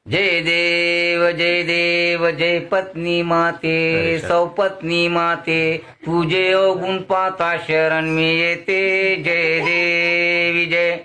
जय देव जय पत्नी माते सौपत्नी माते तुझे अवगुण पाता शरण मी येते जय देवी जय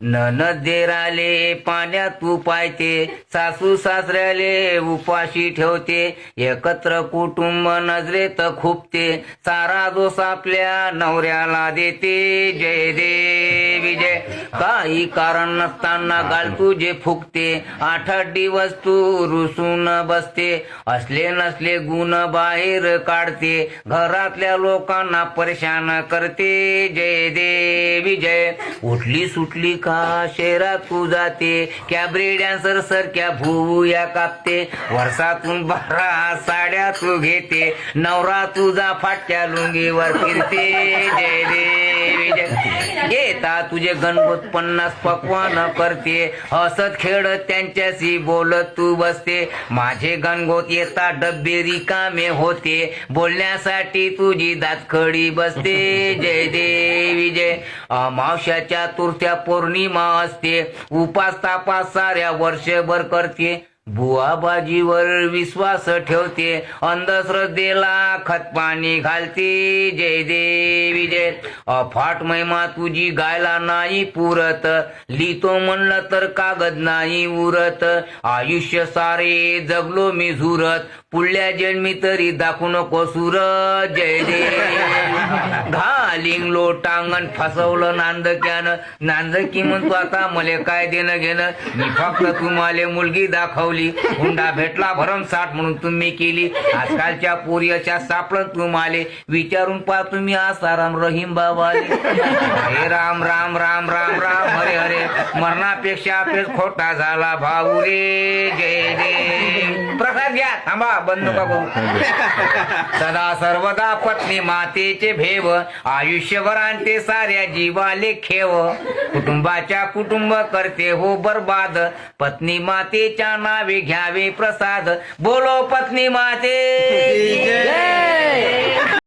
ननदेराले पाण्यात तू पायते सासू सासऱ्याले उपाशी ठेवते एकत्र कुटुंब नजरेत खुपते सारा दोष आपल्या नवऱ्याला देते जय देवी जय काही कारण नसताना गाल तुझे फुकते 8 दिवस तू रुसून बसते असले नसले गुण बाहेर काढते घरातल्या लोकांना परेशान करते जय देवी जय उठली सुटली का शहरात तू जाते कॅबरे डान्सर सारख्या भूया कापते वर्षातून 12 साड्या तू घेते नवरा तुझा फाटक्या लुंगीवर फिरते जय देवी जय येता तुझे गणपत 50 पक्वान करते हसत खेळत त्यांच्याशी बोलत तू बसते माझे गणगोत येता डब्बे रिकामे होते बोलण्यासाठी तुझी दातखडी बसते जय देवी जय अमावस्याच्या तुरत्या पौर्णिमा असते उपास तापास साऱ्या वर्षभर करते बुवा बाजीवर विश्वास ठेवते अंधश्रद्धेला खतपाणी घालते जय देवी जय अफाट महिमा तुझी गायला नाही पुरत लिहितो म्हणलं तर कागद नाही उरत आयुष्य सारे जगलो मी झुरत पुढल्या जन्मी तरी दाखवू नको सुरत जय देव घालिंग लोटांगण फसवलं नांदक्यानं नांदकी म्हणतो आता मले काय देणं घेणं मी फक्त तुम्हाला मुलगी दाखवली हुंडा भेटला भरमसाठ म्हणून तुम्ही केली आजकालच्या पोरीच्या सापडून तुम्हाला विचारून पा तुम्ही आसाराम रहीम बाबा हरे राम राम राम राम राम हरे हरे मरणापेक्षा पेच खोटा झाला भाऊ रे जय देव प्रसाद घ्या थांबा बंद नका करू सदा सर्वदा पत्नी मातेचे भेव आयुष्यभर आणते साऱ्या जीवाले खेव कुटुंबाच्या कुटुंब करते हो बर्बाद पत्नी मातेच्या नावे घ्यावे प्रसाद बोलो पत्नी माते